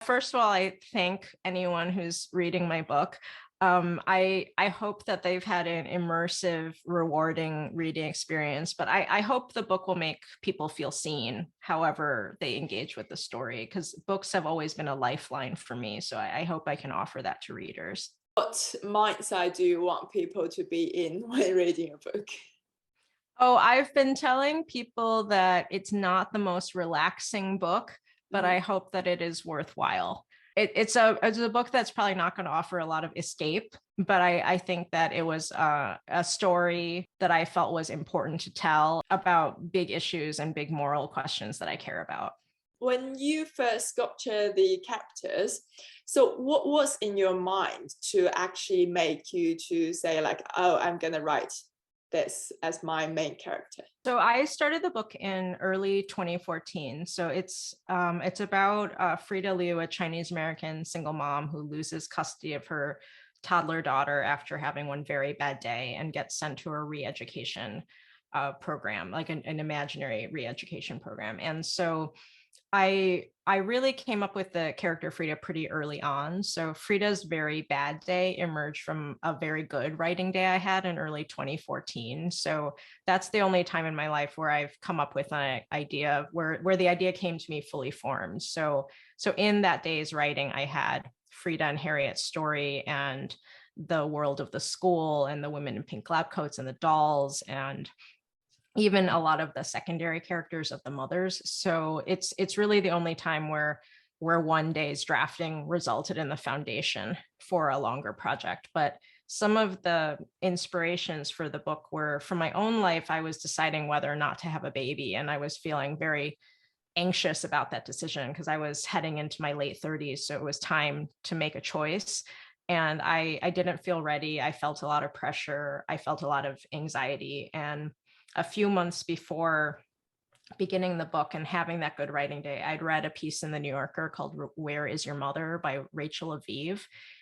First of all, I thank anyone who's reading my book. I hope that they've had an immersive, rewarding reading experience, but I hope the book will make people feel seen, however they engage with the story, because books have always been a lifeline for me. So I hope I can offer that to readers. What mindset do you want people to be in when reading a book? Oh, I've been telling people that it's not the most relaxing book, but Mhm. I hope that it is worthwhile. It's a book that's probably not going to offer a lot of escape, but I think that it was a story that I felt was important to tell about big issues and big moral questions that I care about. When you first sculpture the characters, so what was in your mind to actually make you to say like, oh, I'm gonna write this as my main character? So I started the book in early 2014. So it's about Frida Liu, a Chinese American single mom who loses custody of her toddler daughter after having one very bad day and gets sent to a re-education program, like an imaginary re-education program. And so I really came up with the character Frida pretty early on. So Frida's very bad day emerged from a very good writing day I had in early 2014. So that's the only time in my life where I've come up with an idea where the idea came to me fully formed. So in that day's writing, I had Frida and Harriet's story and the world of the school and the women in pink lab coats and the dolls and even a lot of the secondary characters of the mothers. So it's really the only time where one day's drafting resulted in the foundation for a longer project. But some of the inspirations for the book were from my own life. I was deciding whether or not to have a baby, and I was feeling very anxious about that decision because I was heading into my late 30s. So it was time to make a choice. And I didn't feel ready. I felt a lot of pressure. I felt a lot of anxiety. And a few months before beginning the book and having that good writing day, I'd read a piece in the New Yorker called Where Is Your Mother by Rachel Aviv.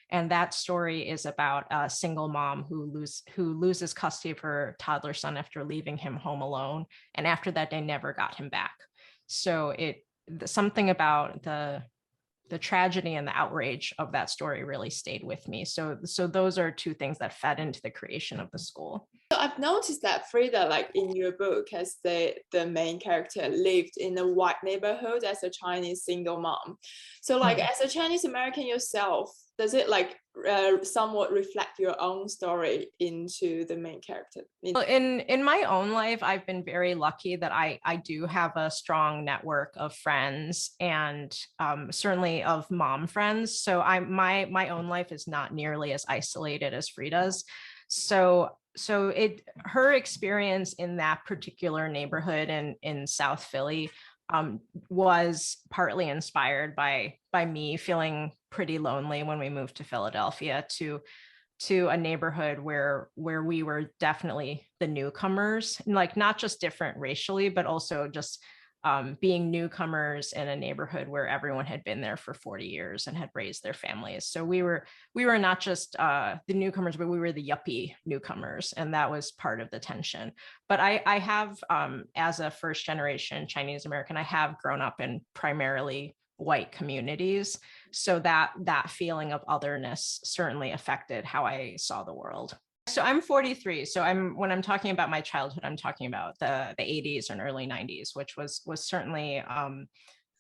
And that story is about a single mom who loses custody of her toddler son after leaving him home alone. And after that, they never got him back. So something about the tragedy and the outrage of that story really stayed with me. So those are two things that fed into the creation of the school. So I've noticed that Frida, like in your book, as the main character, lived in a white neighborhood as a Chinese single mom. So, like as a Chinese American yourself, does it like somewhat reflect your own story into the main character? Well, in my own life, I've been very lucky that I do have a strong network of friends and certainly of mom friends. So my own life is not nearly as isolated as Frida's. So her experience in that particular neighborhood in South Philly was partly inspired by me feeling pretty lonely when we moved to Philadelphia to a neighborhood where we were definitely the newcomers, like not just different racially, but also just being newcomers in a neighborhood where everyone had been there for 40 years and had raised their families. So we were not just the newcomers, but we were the yuppie newcomers, and that was part of the tension. But I have, as a first generation Chinese American, I have grown up in primarily white communities, so that feeling of otherness certainly affected how I saw the world. So I'm 43. So when I'm talking about my childhood, I'm talking about the 80s and early 90s, which was certainly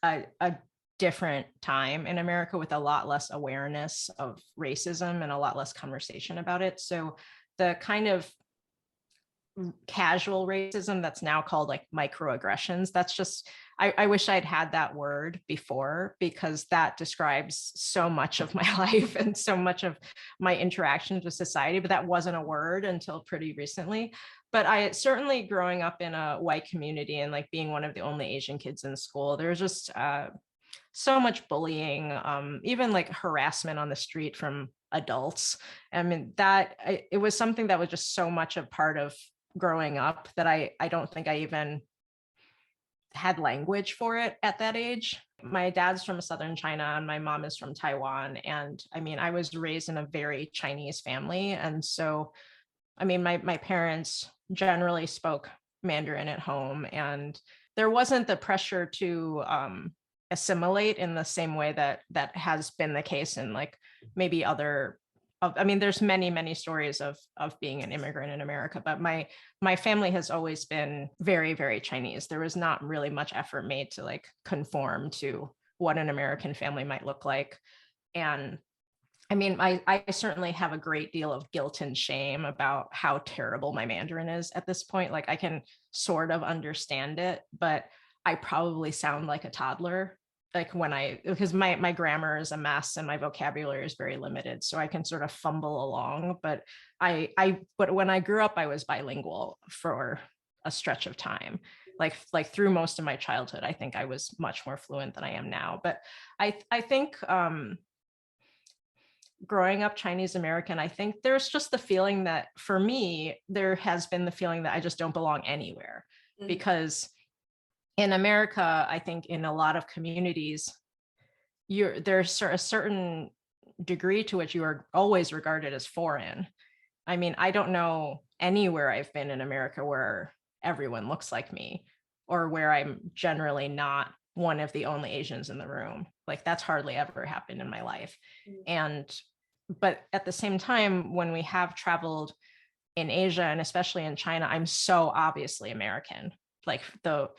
a different time in America with a lot less awareness of racism and a lot less conversation about it. So the kind of casual racism that's now called like microaggressions, that's just I wish I'd had that word before, because that describes so much of my life and so much of my interactions with society, but that wasn't a word until pretty recently. But I certainly, growing up in a white community and like being one of the only Asian kids in school, there was just so much bullying, even like harassment on the street from adults. I mean, it was something that was just so much a part of growing up that I don't think I even had language for it at that age. My dad's from southern China and my mom is from Taiwan. And I mean, I was raised in a very Chinese family. And so, I mean, my parents generally spoke Mandarin at home, and there wasn't the pressure to assimilate in the same way that has been the case in like maybe other I mean, there's many stories of being an immigrant in America, but my family has always been very Chinese. There was not really much effort made to like conform to what an American family might look like. And I mean, I certainly have a great deal of guilt and shame about how terrible my Mandarin is at this point. Like I can sort of understand it, but I probably sound like a toddler. Like because my grammar is a mess and my vocabulary is very limited. So I can sort of fumble along, but but when I grew up, I was bilingual for a stretch of time. Like through most of my childhood, I think I was much more fluent than I am now. But I think growing up Chinese American, I think there's just the feeling that for me, there has been the feeling that I just don't belong anywhere. Because in America, I think in a lot of communities, there's a certain degree to which you are always regarded as foreign. I mean, I don't know anywhere I've been in America where everyone looks like me or where I'm generally not one of the only Asians in the room. Like that's hardly ever happened in my life. But at the same time, when we have traveled in Asia and especially in China, I'm so obviously American. Like the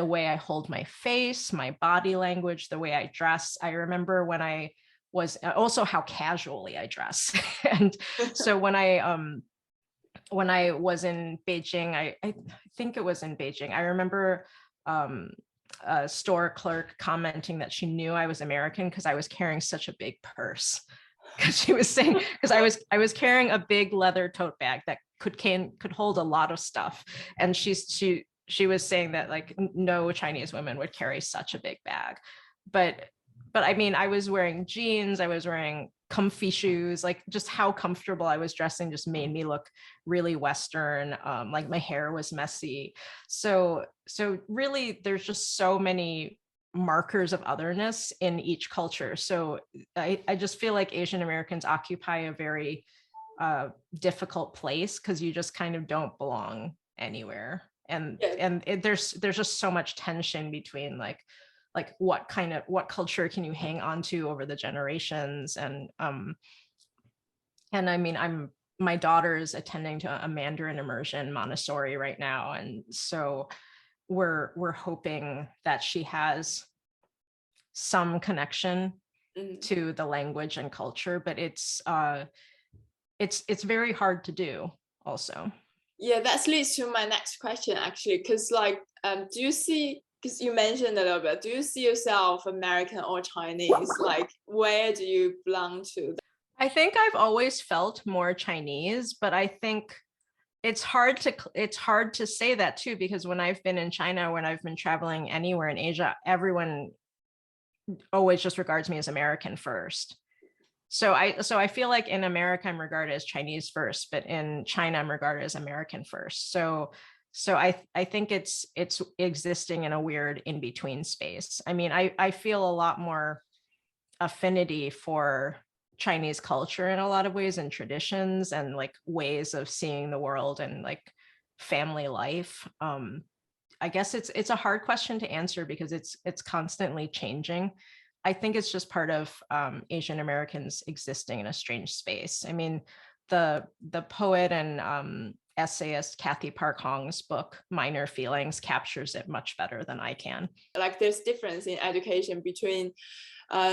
way I hold my face, my body language, the way I dress. I remember when I was also how casually I dress. And so when I was in Beijing, I think it was in Beijing, I remember a store clerk commenting that she knew I was American because I was carrying such a big purse. Because she was saying, because I was carrying a big leather tote bag that could hold a lot of stuff, and she was saying that like no Chinese women would carry such a big bag, but I mean, I was wearing jeans, I was wearing comfy shoes, like just how comfortable I was dressing just made me look really Western. Like my hair was messy, so really there's just so many markers of otherness in each culture. So I just feel like Asian Americans occupy a very difficult place because you just kind of don't belong anywhere. And there's just so much tension between like what culture can you hang on to over the generations. And I mean, my daughter's attending to a Mandarin immersion Montessori right now, and so we're hoping that she has some connection to the language and culture, but it's very hard to do also. Yeah, that leads to my next question actually, because like do you see, because you mentioned a little bit, do you see yourself American or Chinese? Like where do you belong to? I think I've always felt more Chinese, but I think it's hard to say that too, because when I've been in China, when I've been traveling anywhere in Asia, everyone always just regards me as American first. So I feel like in America I'm regarded as Chinese first, but in China I'm regarded as American first. So I think it's existing in a weird in between space. I mean, I feel a lot more affinity for Chinese culture in a lot of ways, and traditions and like ways of seeing the world and like family life. I guess it's a hard question to answer because it's constantly changing. I think it's just part of Asian Americans existing in a strange space. I mean, the poet and essayist Kathy Park Hong's book Minor Feelings captures it much better than I can. Like there's difference in education between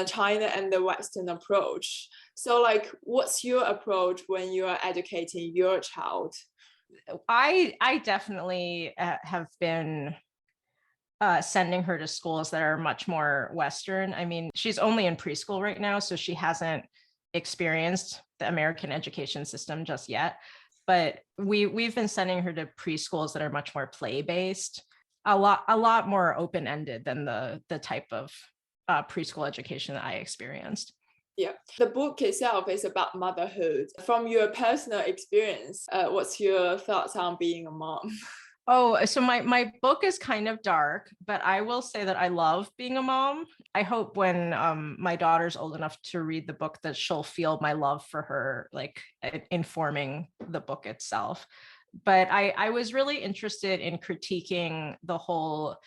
China and the Western approach. So like what's your approach when you are educating your child? I definitely have been sending her to schools that are much more Western. I mean, she's only in preschool right now, so she hasn't experienced the American education system just yet. But we've been sending her to preschools that are much more play-based, a lot more open-ended than the type of preschool education that I experienced. Yeah, the book itself is about motherhood. From your personal experience, what's your thoughts on being a mom? Oh, so my book is kind of dark, but I will say that I love being a mom. I hope when my daughter's old enough to read the book that she'll feel my love for her, like informing the book itself. But I was really interested in critiquing the whole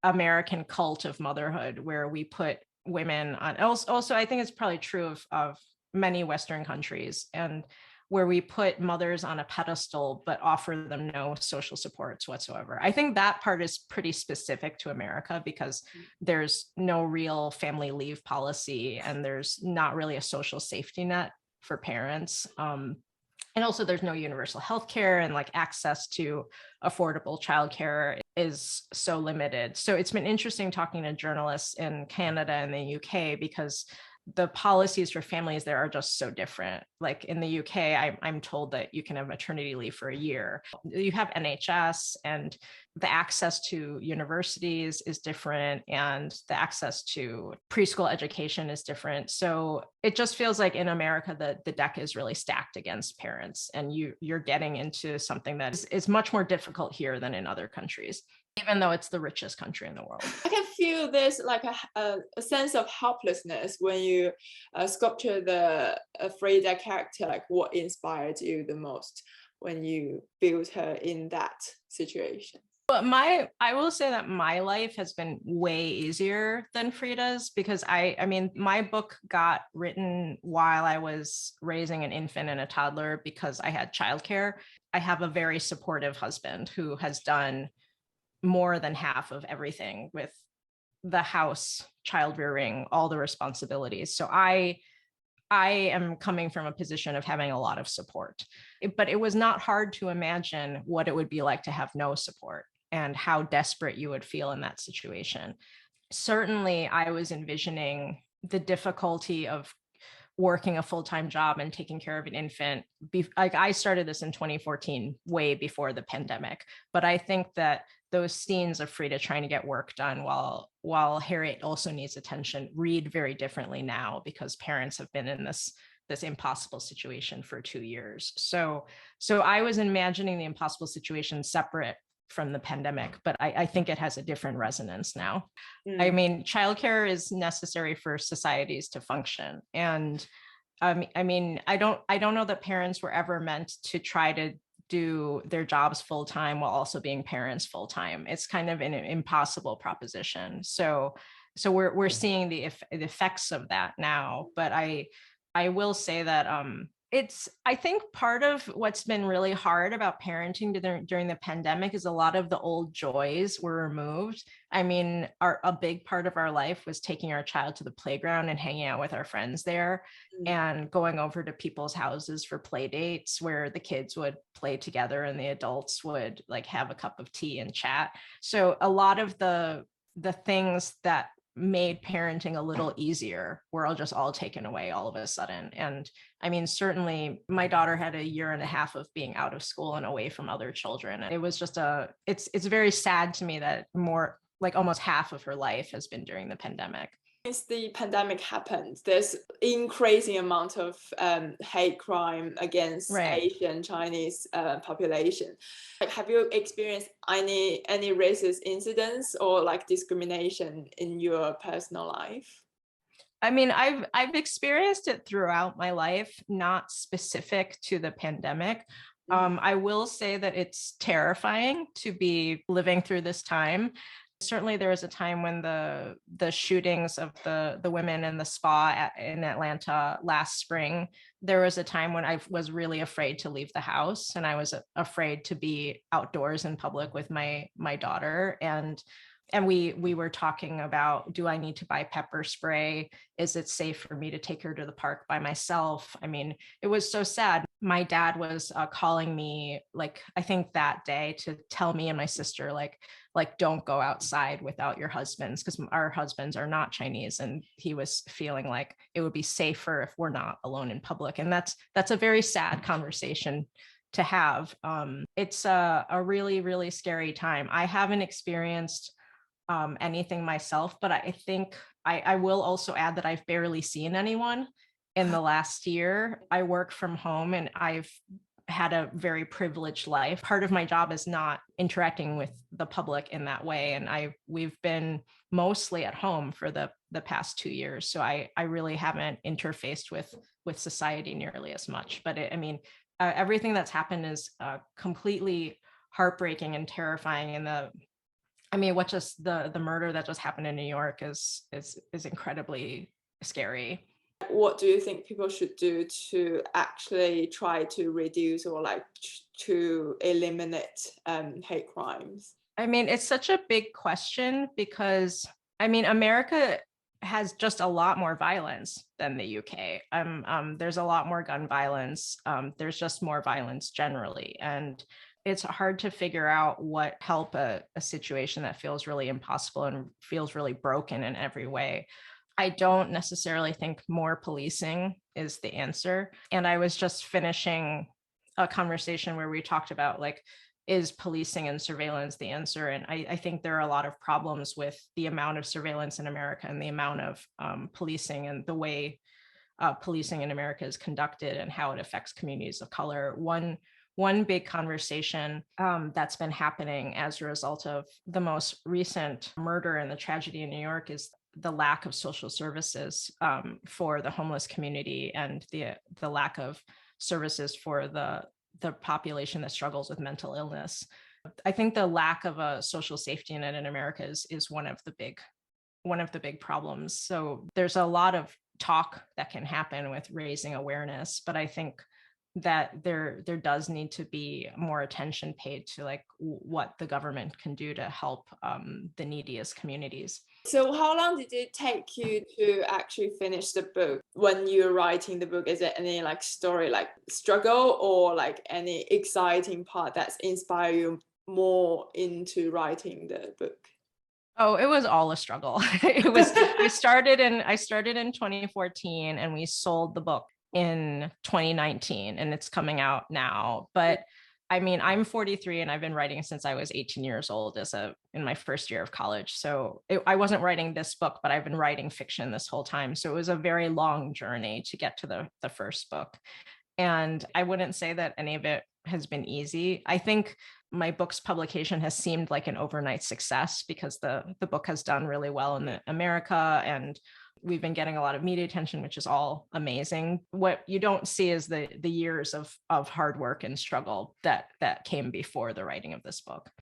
American cult of motherhood where we put women on. Also, I think it's probably true of many Western countries, and where we put mothers on a pedestal but offer them no social supports whatsoever. I think that part is pretty specific to America because there's no real family leave policy and there's not really a social safety net for parents. And also there's no universal health care, and like access to affordable childcare is so limited. So it's been interesting talking to journalists in Canada and the UK because the policies for families there are just so different. Like in the UK, I'm told that you can have maternity leave for a year. You have NHS, and the access to universities is different, and the access to preschool education is different. So it just feels like in America, the deck is really stacked against parents, and you're getting into something that is much more difficult here than in other countries, even though it's the richest country in the world. I can feel there's like a sense of helplessness when you sculpture the Frida character. Like, what inspired you the most when you built her in that situation? But I will say that my life has been way easier than Frida's because I mean, my book got written while I was raising an infant and a toddler because I had childcare. I have a very supportive husband who has done more than half of everything with the house, child rearing, all the responsibilities. So I am coming from a position of having a lot of support, but it was not hard to imagine what it would be like to have no support and how desperate you would feel in that situation. Certainly, I was envisioning the difficulty of working a full-time job and taking care of an infant. Like I started this in 2014, way before the pandemic. But I think that those scenes of Frida trying to get work done while Harriet also needs attention read very differently now because parents have been in this impossible situation for 2 years. So I was imagining the impossible situation separate from the pandemic, but I think it has a different resonance now. I mean, childcare is necessary for societies to function. And I mean, I don't know that parents were ever meant to try to do their jobs full time while also being parents full time. It's kind of an impossible proposition. So we're seeing the effects of that now. But I will say that I think part of what's been really hard about parenting during the pandemic is a lot of the old joys were removed. I mean, a big part of our life was taking our child to the playground and hanging out with our friends there and going over to people's houses for play dates where the kids would play together and the adults would like have a cup of tea and chat. So a lot of the things that made parenting a little easier were just all taken away all of a sudden. And I mean, certainly my daughter had a year and a half of being out of school and away from other children. It was just it's very sad to me that more like almost half of her life has been during the pandemic. Since the pandemic happened, there's increasing amount of hate crime against Asian Chinese population. Like, have you experienced any racist incidents or like discrimination in your personal life? I mean, I've experienced it throughout my life, not specific to the pandemic. I will say that it's terrifying to be living through this time. Certainly there was a time when the shootings of the women in the spa in Atlanta last spring, there was a time when I was really afraid to leave the house and I was afraid to be outdoors in public with my daughter. And we were talking about, do I need to buy pepper spray? Is it safe for me to take her to the park by myself? I mean, it was so sad. My dad was calling me, like, I think that day to tell me and my sister, like, don't go outside without your husbands, because our husbands are not Chinese. And he was feeling like it would be safer if we're not alone in public. And that's a very sad conversation to have. It's a really, really scary time. I haven't experienced anything myself, but I think I will also add that I've barely seen anyone in the last year. I work from home and I've had a very privileged life. Part of my job is not interacting with the public in that way. And we've been mostly at home for the past 2 years. So I really haven't interfaced with society nearly as much. But I mean, everything that's happened is completely heartbreaking and terrifying. And I mean, what just the murder that just happened in New York is incredibly scary. What do you think people should do to actually try to reduce or like to eliminate hate crimes? I mean, it's such a big question because I mean, America has just a lot more violence than the UK. There's a lot more gun violence. There's just more violence generally. And it's hard to figure out what help a situation that feels really impossible and feels really broken in every way. I don't necessarily think more policing is the answer. And I was just finishing a conversation where we talked about like, is policing and surveillance the answer? And I think there are a lot of problems with the amount of surveillance in America and the amount of policing and the way policing in America is conducted and how it affects communities of color. One big conversation that's been happening as a result of the most recent murder and the tragedy in New York is the lack of social services for the homeless community and the lack of services for the population that struggles with mental illness. I think the lack of a social safety net in America is one of the big problems. So there's a lot of talk that can happen with raising awareness, but I think that there does need to be more attention paid to like what the government can do to help the neediest communities. So how long did it take you to actually finish the book? When you're writing the book, is there any like story like struggle or like any exciting part that's inspired you more into writing the book? Oh, it was all a struggle. It was I started in 2014 and we sold the book in 2019 and it's coming out now. But I mean, I'm 43 and I've been writing since I was 18 years old in my first year of college. So I wasn't writing this book, but I've been writing fiction this whole time. So it was a very long journey to get to the first book. And I wouldn't say that any of it has been easy. I think my book's publication has seemed like an overnight success because the book has done really well in America and we've been getting a lot of media attention, which is all amazing. What you don't see is the years of hard work and struggle that came before the writing of this book.